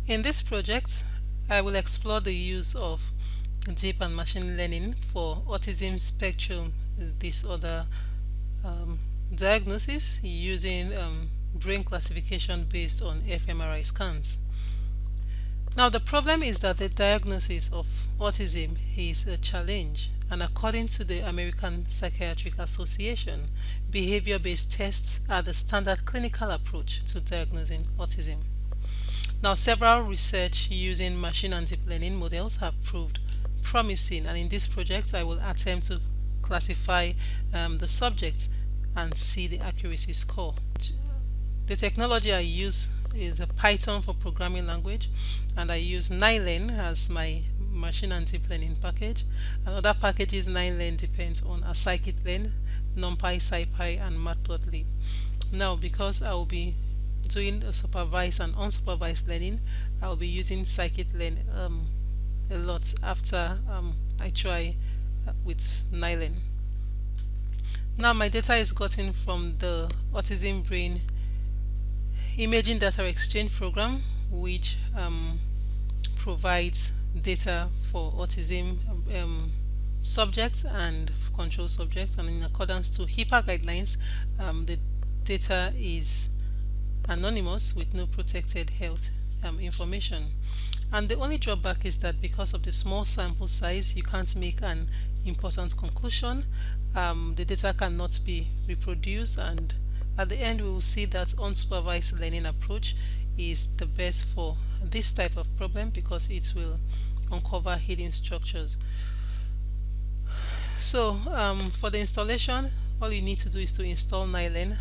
In this project, I will explore the use of deep and machine learning for autism spectrum disorder diagnosis using brain classification based on fMRI scans. Now, the problem is that the diagnosis of autism is a challenge, and according to the American Psychiatric Association, behavior-based tests are the standard clinical approach to diagnosing autism. Now, several research using machine and deep learning models have proved promising, and in this project, I will attempt to classify the subjects and see the accuracy score. The technology I use is a Python for programming language, and I use Nylen as my machine and deep learning package. And other packages Nylen depends on a scikit-learn, NumPy, SciPy, and Matplotlib. Now, because I will be doing a supervised and unsupervised learning, I'll be using scikit-learn a lot after I try with Nylen. Now, my data is gotten from the Autism Brain Imaging Data Exchange Program, which provides data for autism subjects and control subjects, and in accordance to HIPAA guidelines, the data is anonymous with no protected health information. And the only drawback is that because of the small sample size, you can't make an important conclusion. The data cannot be reproduced, and at the end we will see that unsupervised learning approach is the best for this type of problem because it will uncover hidden structures. So for the installation, all you need to do is to install Nylen,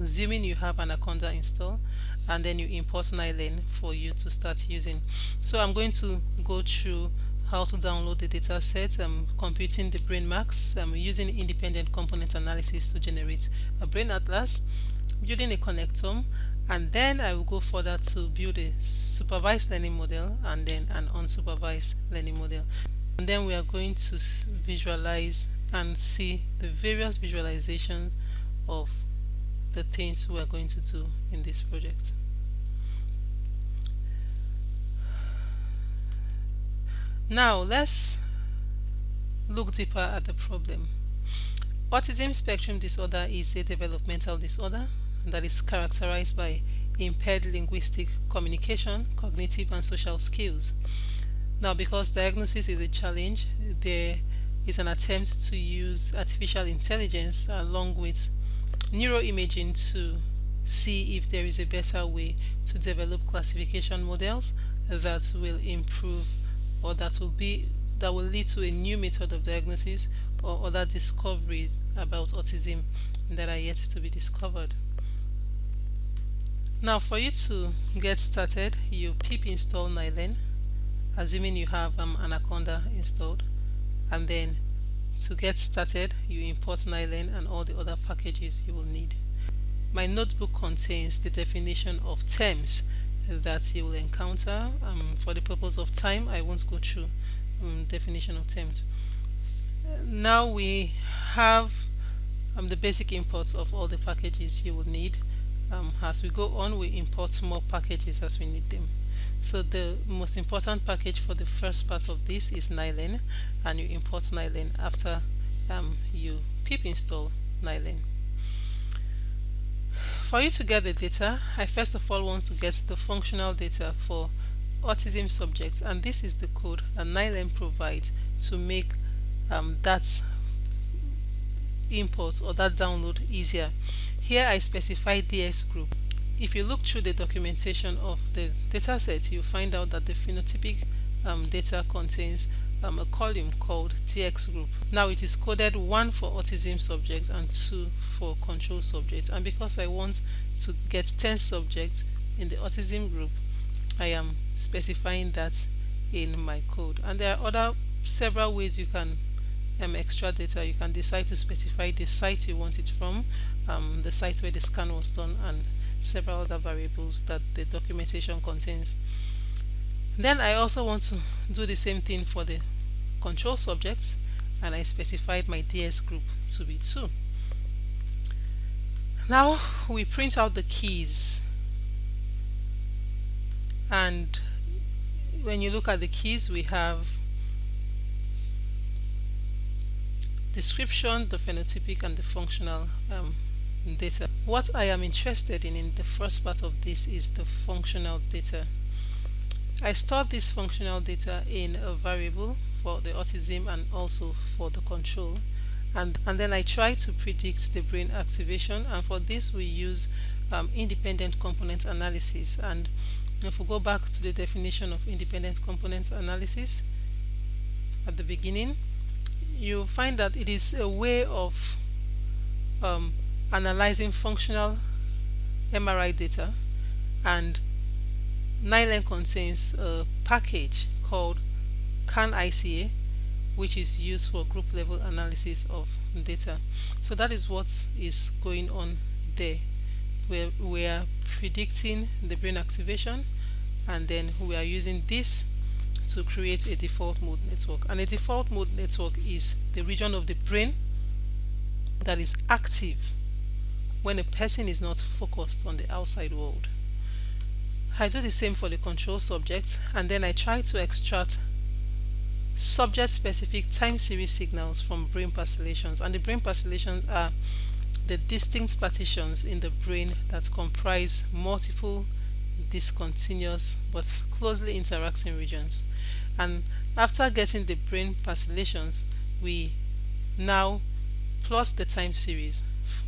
assuming you have Anaconda installed, and then you import Nylen for you to start using. So I'm going to go through how to download the data set, computing the brain max, using independent component analysis to generate a brain atlas, building a connectome, and then I will go further to build a supervised learning model and then an unsupervised learning model. And then we are going to visualize and see the various visualizations of the things we are going to do in this project. Now let's look deeper at the problem. Autism spectrum disorder is a developmental disorder that is characterized by impaired linguistic communication, cognitive and social skills. Now, because diagnosis is a challenge, there is an attempt to use artificial intelligence along with neuroimaging to see if there is a better way to develop classification models that will improve or that will lead to a new method of diagnosis or other discoveries about autism that are yet to be discovered. Now, for you to get started, you pip install Nylen, assuming you have Anaconda installed, and then to get started you import Nylen and all the other packages you will need. My notebook contains the definition of terms that you will encounter. For the purpose of time, I won't go through definition of terms. Now we have the basic imports of all the packages you will need. As we go on, we import more packages as we need them. So the most important package for the first part of this is Nylen, and you import Nylen after you pip install Nylen. For you to get the data, I first of all want to get the functional data for autism subjects, and this is the code that Nylen provides to make that import or that download easier. Here I specify DS group. If you look through the documentation of the dataset, you find out that the phenotypic data contains a column called TX group. Now it is coded 1 for autism subjects and 2 for control subjects, and because I want to get 10 subjects in the autism group, I am specifying that in my code. And there are several ways you can extract data. You can decide to specify the site you want it from, the site where the scan was done, and several other variables that the documentation contains. Then I also want to do the same thing for the control subjects, and I specified my DS group to be 2. Now we print out the keys, and when you look at the keys, we have description, the phenotypic, and the functional data. What I am interested in the first part of this is the functional data. I store this functional data in a variable for the autism and also for the control, and then I try to predict the brain activation, and for this we use independent component analysis. And if we go back to the definition of independent component analysis at the beginning, you find that it is a way of analyzing functional MRI data, and Nylon contains a package called CAN-ICA, which is used for group level analysis of data. So that is what is going on there. We are predicting the brain activation, and then we are using this to create a default mode network. And a default mode network is the region of the brain that is active when a person is not focused on the outside world. I do the same for the control subject, and then I try to extract subject-specific time series signals from brain parcellations. And the brain parcellations are the distinct partitions in the brain that comprise multiple discontinuous but closely interacting regions. And after getting the brain parcellations, we now plot the time series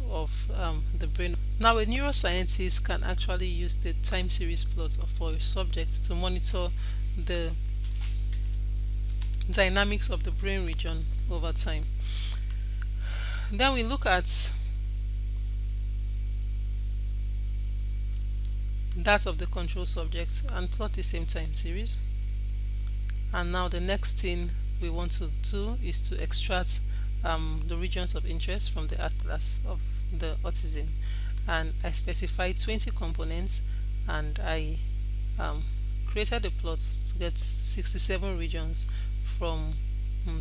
of the brain. Now, a neuroscientist can actually use the time series plot for a subject to monitor the dynamics of the brain region over time. Then we look at that of the control subject and plot the same time series. And now the next thing we want to do is to extract the regions of interest from the atlas of the autism, and I specified 20 components, and I created a plot to get 67 regions from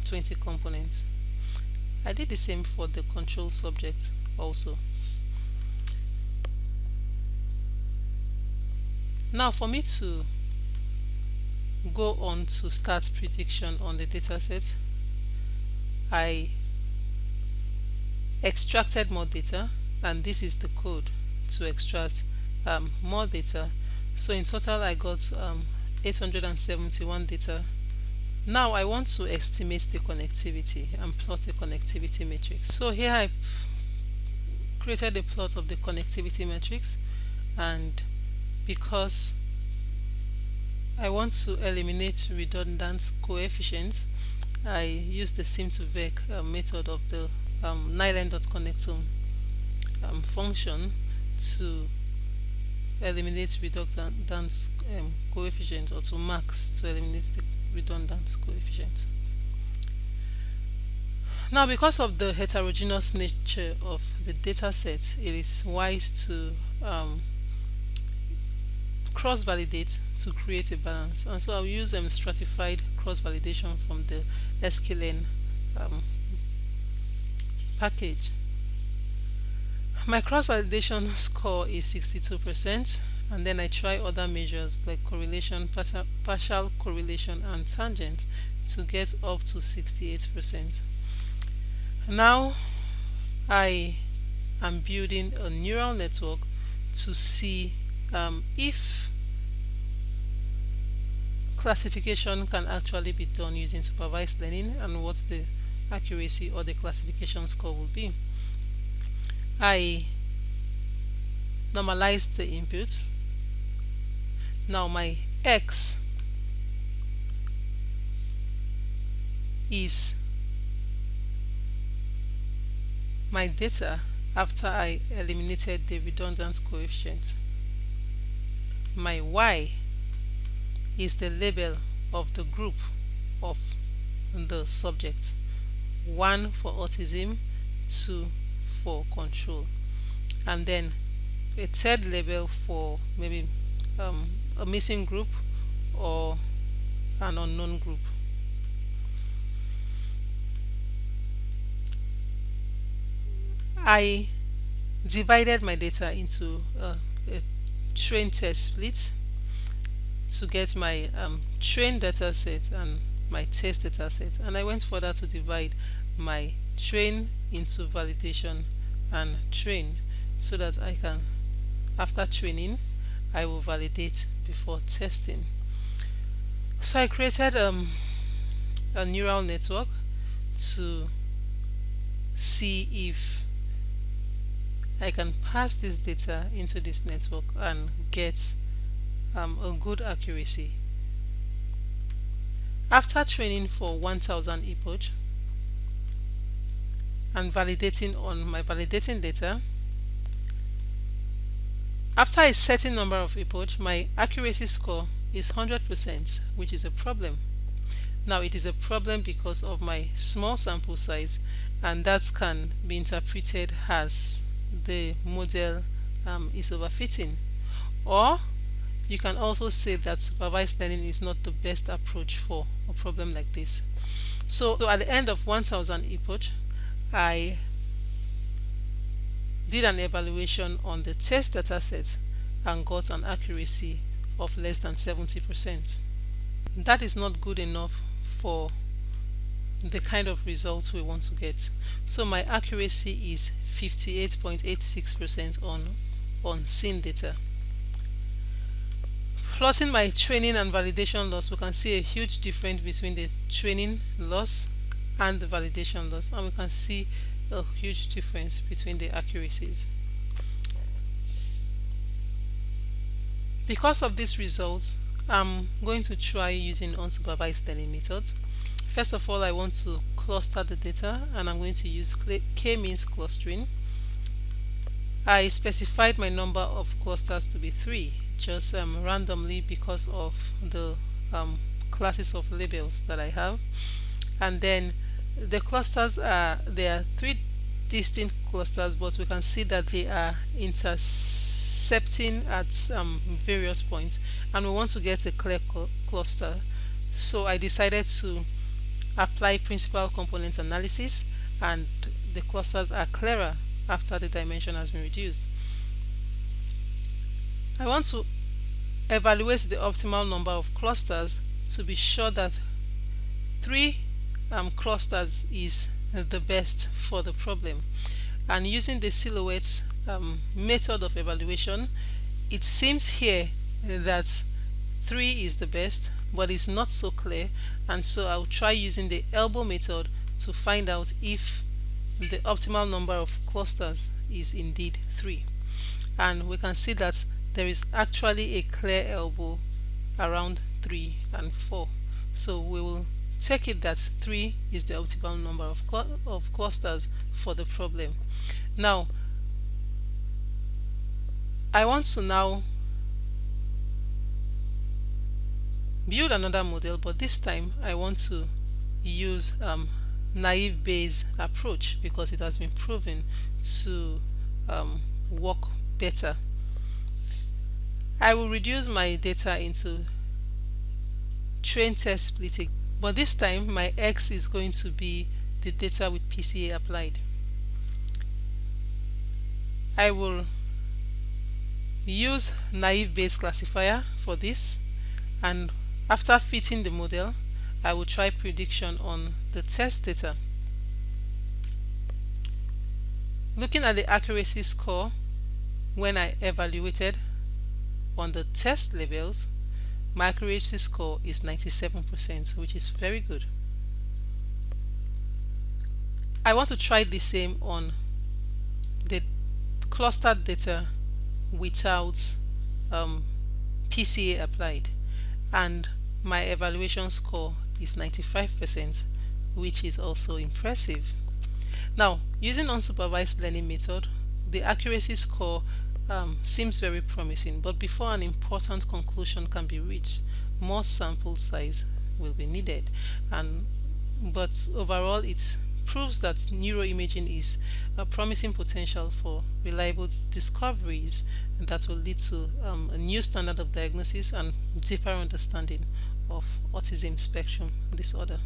20 components. I did the same for the control subject also. Now, for me to go on to start prediction on the dataset, I extracted more data, and this is the code to extract more data. So in total I got 871 data. Now I want to estimate the connectivity and plot a connectivity matrix. So here I created a plot of the connectivity matrix, and because I want to eliminate redundant coefficients, I use the sim2vec method of the nylon.connectome function to eliminate redundant coefficients, or to max to eliminate the redundant coefficient. Now, because of the heterogeneous nature of the data set, it is wise to cross-validate to create a balance, and so I'll use stratified cross-validation from the sklearn package. My cross-validation score is 62%, and then I try other measures like correlation, partial correlation, and tangent to get up to 68%. Now I am building a neural network to see if classification can actually be done using supervised learning, and what the accuracy or the classification score will be. I normalized the input. Now my X is my data after I eliminated the redundant coefficient. My Y is the label of the group of the subject: 1 for autism, 2 for control, and then a third label for maybe a missing group or an unknown group. I divided my data into a train test split to get my train data set and my test data set, and I went further to divide my train into validation and train, so that I can, after training, I will validate before testing. So I created a neural network to see if I can pass this data into this network and get a good accuracy. After training for 1000 epoch and validating on my validating data, after a certain number of epoch, my accuracy score is 100%, which is a problem. Now it is a problem because of my small sample size, and that can be interpreted as the model is overfitting. Or you can also say that supervised learning is not the best approach for a problem like this. So at the end of 1000 epoch, I did an evaluation on the test dataset and got an accuracy of less than 70%. That is not good enough for the kind of results we want to get. So my accuracy is 58.86% on seen data. Plotting my training and validation loss, we can see a huge difference between the training loss and the validation loss, and we can see a huge difference between the accuracies. Because of these results, I'm going to try using unsupervised learning methods. First of all, I want to cluster the data, and I'm going to use k-means clustering. I specified my number of clusters to be 3, just randomly because of the classes of labels that I have. And then the clusters there are 3 distinct clusters, but we can see that they are intercepting at various points, and we want to get a clear cluster. So I decided to apply principal component analysis, and the clusters are clearer after the dimension has been reduced. I want to evaluate the optimal number of clusters to be sure that 3 clusters is the best for the problem. And using the silhouette method of evaluation, it seems here that 3 is the best, but it's not so clear, and so I'll try using the elbow method to find out if the optimal number of clusters is indeed 3. And we can see that there is actually a clear elbow around 3 and 4. So we will take it that 3 is the optimal number of clusters for the problem. Now, I want to now build another model, but this time I want to use naive Bayes approach because it has been proven to work better. I will reduce my data into train test splitting, but this time my X is going to be the data with PCA applied. I will use naive Bayes classifier for this, and after fitting the model, I will try prediction on the test data. Looking at the accuracy score when I evaluated on the test labels, my accuracy score is 97%, which is very good. I want to try the same on the clustered data without PCA applied, and my evaluation score is 95%, which is also impressive. Now, using unsupervised learning method, the accuracy score seems very promising, but before an important conclusion can be reached, more sample size will be needed. But overall, it proves that neuroimaging is a promising potential for reliable discoveries that will lead to a new standard of diagnosis and deeper understanding of autism spectrum disorder.